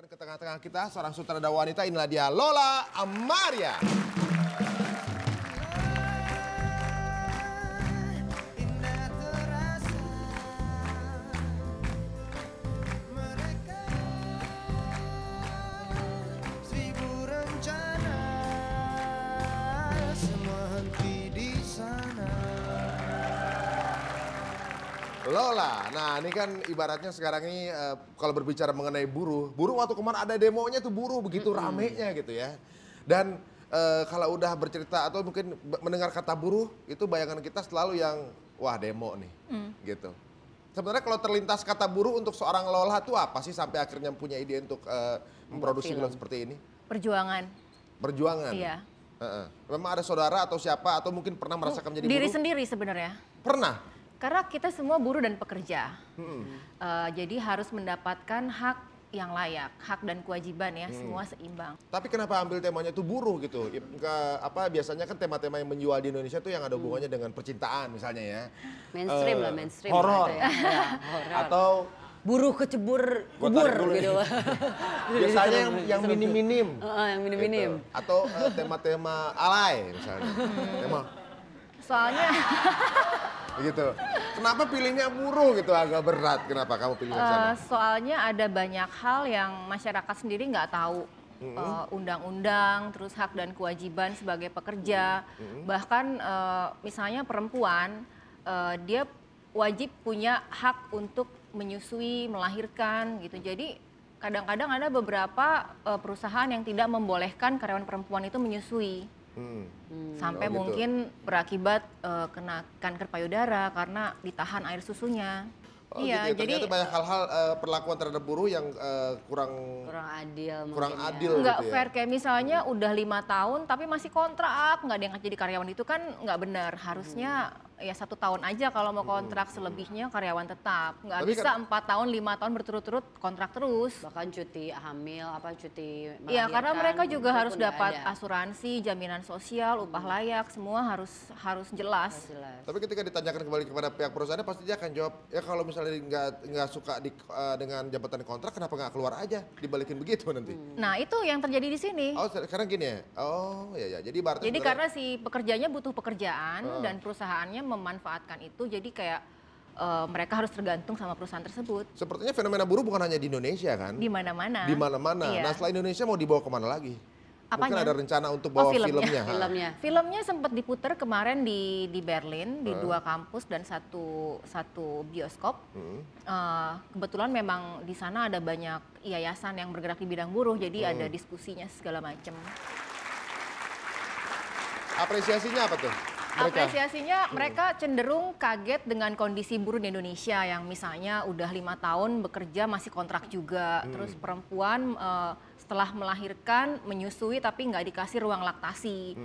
hadirkan ke tengah-tengah kita seorang sutradara wanita, inilah dia Lola Amaria. Lola, nah ini kan ibaratnya sekarang ini kalau berbicara mengenai buruh waktu kemarin ada demonya tuh buruh begitu ramenya gitu ya. Dan kalau udah bercerita atau mungkin mendengar kata buruh itu bayangan kita selalu yang wah demo nih gitu. Sebenarnya kalau terlintas kata buruh untuk seorang Lola tuh apa sih sampai akhirnya punya ide untuk memproduksi film seperti ini? Perjuangan. Perjuangan? Iya. Memang ada saudara atau siapa atau mungkin pernah merasakan menjadi buruh? Diri sendiri sebenarnya. Pernah? Karena kita semua buruh dan pekerja, jadi harus mendapatkan hak yang layak, hak dan kewajiban ya, semua seimbang. Tapi kenapa ambil temanya itu buruh gitu? Biasanya kan tema-tema yang menjual di Indonesia tuh yang ada hubungannya dengan percintaan misalnya ya. Mainstream lah, mainstream. Horor. Ya, horor. Atau buruh kecebur kubur gitu. biasanya yang minim-minim. Yang minim-minim. Gitu. Atau tema-tema alay misalnya. Tema. Soalnya gitu. Kenapa pilihnya buruh gitu, agak berat? Kenapa kamu pilih sana? soalnya ada banyak hal yang masyarakat sendiri nggak tahu. Undang-undang, terus hak dan kewajiban sebagai pekerja. Bahkan misalnya perempuan, dia wajib punya hak untuk menyusui, melahirkan gitu. Jadi kadang-kadang ada beberapa perusahaan yang tidak membolehkan karyawan perempuan itu menyusui. Sampai gitu. mungkin berakibat kena kanker payudara karena ditahan air susunya. Oh, iya, gitu ya. Ternyata banyak hal-hal perlakuan terhadap buruh yang kurang adil. Nggak gitu ya. fair, kayak misalnya udah 5 tahun tapi masih kontrak, nggak ada yang jadi karyawan, itu kan nggak benar. Harusnya ya 1 tahun aja kalau mau kontrak, selebihnya karyawan tetap. Nggak Tapi bisa 4 tahun, 5 tahun berturut-turut kontrak terus. Bahkan cuti hamil, cuti melahirkan. Iya, karena mereka juga itu harus pun nggak dapat ada. asuransi, jaminan sosial, upah layak, semua harus jelas. Tapi ketika ditanyakan kembali kepada pihak perusahaan, pasti dia akan jawab, ya kalau misalnya nggak suka dengan jabatan kontrak, kenapa nggak keluar aja, dibalikin begitu nanti. Nah, itu yang terjadi di sini. Oh, sekarang gini ya. Oh, ya. Jadi Jadi karena si pekerjanya butuh pekerjaan dan perusahaannya memanfaatkan itu, jadi kayak mereka harus tergantung sama perusahaan tersebut. sepertinya fenomena buruh bukan hanya di Indonesia kan? Di mana-mana. Di mana-mana. Iya. Nah, setelah Indonesia mau dibawa kemana lagi? Mungkin Apanya? ada rencana untuk bawa filmnya. Filmnya sempat diputar kemarin di Berlin, di 2 kampus dan satu bioskop. Kebetulan memang di sana ada banyak yayasan yang bergerak di bidang buruh, jadi ada diskusinya segala macam. Apresiasinya apa tuh? Apresiasinya mereka cenderung kaget dengan kondisi buruh di Indonesia yang misalnya udah 5 tahun bekerja masih kontrak juga, terus perempuan setelah melahirkan menyusui tapi nggak dikasih ruang laktasi,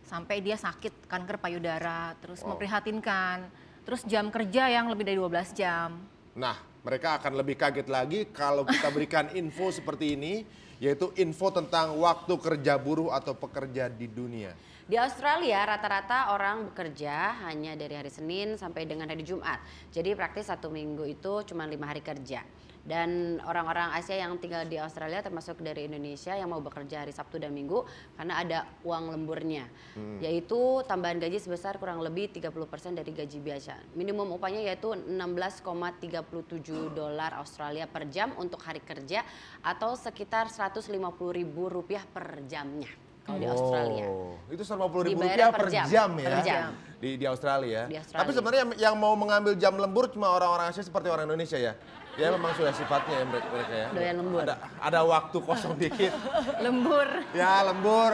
sampai dia sakit kanker payudara, terus memprihatinkan, terus jam kerja yang lebih dari 12 jam. Nah, mereka akan lebih kaget lagi kalau kita berikan info seperti ini, yaitu info tentang waktu kerja buruh atau pekerja di dunia. Di Australia rata-rata orang bekerja hanya dari hari Senin sampai dengan hari Jumat. Jadi praktis 1 minggu itu cuma 5 hari kerja. Dan orang-orang Asia yang tinggal di Australia termasuk dari Indonesia yang mau bekerja hari Sabtu dan Minggu karena ada uang lemburnya. Yaitu tambahan gaji sebesar kurang lebih 30% dari gaji biasa. Minimum upahnya yaitu 16,37 dolar Australia per jam untuk hari kerja atau sekitar Rp150.000 per jamnya. Kalau di Australia. Itu Rp150.000 Dibayar per jam ya? Per jam. Di Australia. Di Australia. Tapi sebenarnya yang mau mengambil jam lembur cuma orang-orang Asia seperti orang Indonesia ya? Ya memang sudah sifatnya ya mereka ya. Doyan lembur. Ada waktu kosong dikit. Lembur. Ya lembur.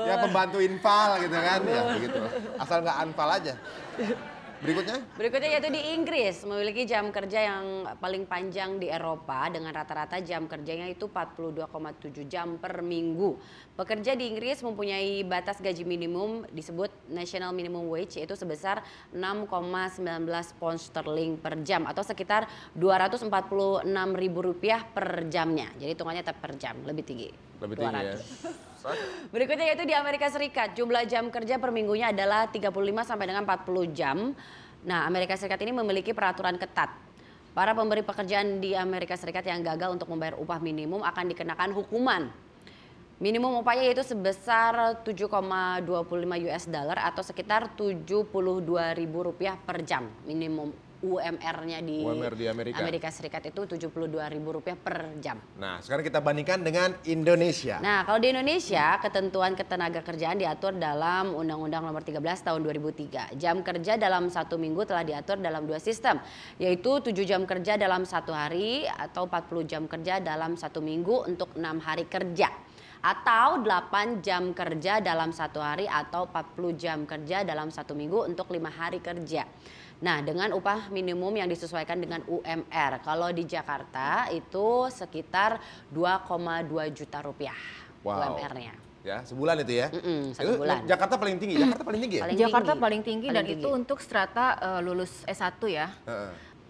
Ya pembantu infal gitu kan. Ya begitu. Asal nggak anfal aja. Berikutnya yaitu di Inggris memiliki jam kerja yang paling panjang di Eropa dengan rata-rata jam kerjanya itu 42,7 jam per minggu. Pekerja di Inggris mempunyai batas gaji minimum disebut National Minimum Wage yaitu sebesar 6,19 pound sterling per jam atau sekitar Rp246.000 per jamnya. Jadi hitungannya tetap per jam, lebih tinggi. Lebih tinggi ya. Berikutnya yaitu di Amerika Serikat, jumlah jam kerja per minggunya adalah 35 sampai dengan 40 jam. Nah, Amerika Serikat ini memiliki peraturan ketat. Para pemberi pekerjaan di Amerika Serikat yang gagal untuk membayar upah minimum akan dikenakan hukuman. Minimum upahnya yaitu sebesar 7,25 US dollar atau sekitar Rp72.000 per jam. Minimum UMR-nya di Amerika Serikat itu Rp72.000 per jam. Nah, sekarang kita bandingkan dengan Indonesia. Nah, kalau di Indonesia, ketentuan ketenagakerjaan diatur dalam Undang-Undang Nomor 13 Tahun 2003. Jam kerja dalam 1 minggu telah diatur dalam 2 sistem, yaitu 7 jam kerja dalam 1 hari atau 40 jam kerja dalam 1 minggu untuk 6 hari kerja. Atau 8 jam kerja dalam 1 hari atau 40 jam kerja dalam 1 minggu untuk 5 hari kerja. Nah, dengan upah minimum yang disesuaikan dengan UMR. Kalau di Jakarta itu sekitar 2,2 juta rupiah UMR-nya. Ya, sebulan itu ya? Sebulan. Jakarta paling tinggi, Jakarta paling tinggi ya? Jakarta paling tinggi dan itu untuk strata lulus S1 ya.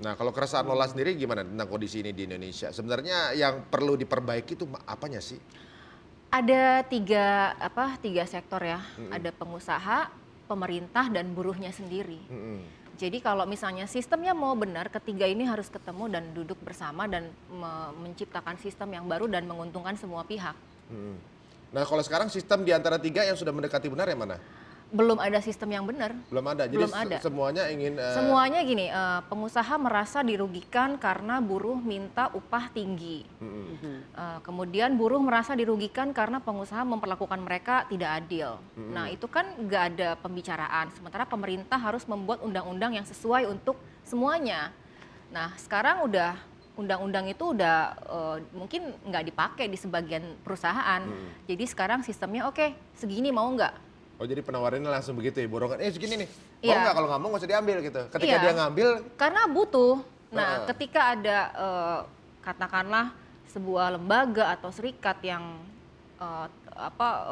Nah, kalau keresahan Lola sendiri gimana tentang kondisi ini di Indonesia? Sebenarnya yang perlu diperbaiki itu apanya sih? Ada tiga sektor ya. Ada pengusaha, pemerintah, dan buruhnya sendiri. Jadi kalau misalnya sistemnya mau benar, ketiga ini harus ketemu dan duduk bersama dan menciptakan sistem yang baru dan menguntungkan semua pihak. Nah, kalau sekarang sistem di antara tiga yang sudah mendekati benar yang mana? Belum ada sistem yang benar. Belum ada. Jadi belum ada. Semuanya ingin semuanya gini, pengusaha merasa dirugikan karena buruh minta upah tinggi. Kemudian buruh merasa dirugikan karena pengusaha memperlakukan mereka tidak adil. Nah, itu kan nggak ada pembicaraan. Sementara pemerintah harus membuat undang-undang yang sesuai untuk semuanya. Nah, sekarang udah undang-undang itu udah mungkin nggak dipakai di sebagian perusahaan. Jadi sekarang sistemnya oke, segini mau nggak? Oh, jadi penawarannya langsung begitu ya, borongan. Segini nih. Mau Iya. nggak? Kalau nggak mau nggak usah diambil gitu. Ketika dia ngambil, karena butuh. Nah, ketika ada katakanlah sebuah lembaga atau serikat yang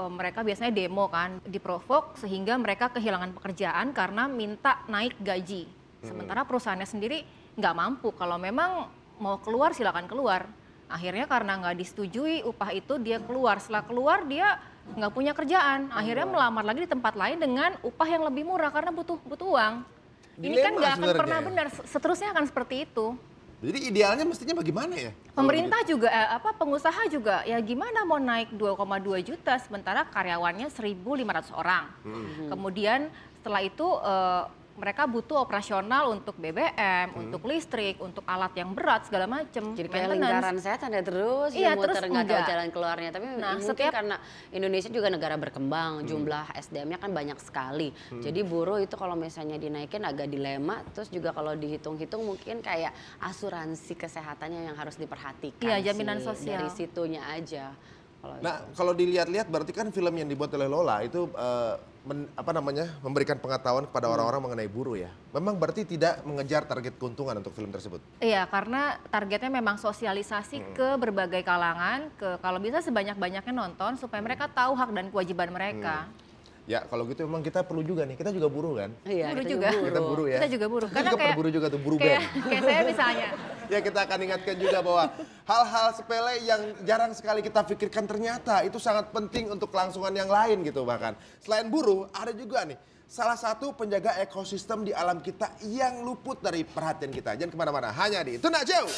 mereka biasanya demo kan, diprovok sehingga mereka kehilangan pekerjaan karena minta naik gaji. Sementara perusahaannya sendiri nggak mampu. Kalau memang mau keluar silakan keluar. Akhirnya karena nggak disetujui upah itu dia keluar. Setelah keluar dia nggak punya kerjaan. Akhirnya melamar lagi di tempat lain dengan upah yang lebih murah karena butuh uang. Ini kan nggak akan pernah benar. Seterusnya akan seperti itu. Jadi idealnya mestinya bagaimana ya? Pemerintah juga, pengusaha juga, ya gimana mau naik 2,2 juta sementara karyawannya 1.500 orang. Kemudian setelah itu mereka butuh operasional untuk BBM, untuk listrik, untuk alat yang berat segala macam. Jadi kayak lingkaran setan ya terus, iya, muter terus nggak tahu jalan keluarnya. Tapi mungkin setiap karena Indonesia juga negara berkembang, jumlah SDM-nya kan banyak sekali. Jadi buruh itu kalau misalnya dinaikin agak dilema, terus juga kalau dihitung-hitung mungkin kayak asuransi kesehatannya yang harus diperhatikan. Iya, jaminan sosial. Dari situnya aja. Nah, kalau dilihat-lihat berarti kan film yang dibuat oleh Lola itu memberikan pengetahuan kepada orang-orang mengenai buruh ya. Memang berarti tidak mengejar target keuntungan untuk film tersebut. Iya, karena targetnya memang sosialisasi ke berbagai kalangan, kalau bisa sebanyak-banyaknya nonton supaya mereka tahu hak dan kewajiban mereka. Ya, kalau gitu memang kita perlu juga nih. Kita juga buruh kan? Iya, buruh juga. Kita buruh ya. Kita juga buruh. Kita juga pernah buruh juga tuh, buruh band. Kayak saya misalnya. Ya, kita akan ingatkan juga bahwa hal-hal sepele yang jarang sekali kita pikirkan ternyata itu sangat penting untuk kelangsungan yang lain gitu bahkan. Selain buruh, ada juga nih salah satu penjaga ekosistem di alam kita yang luput dari perhatian kita. Jangan kemana-mana, hanya di Tuna Jauh.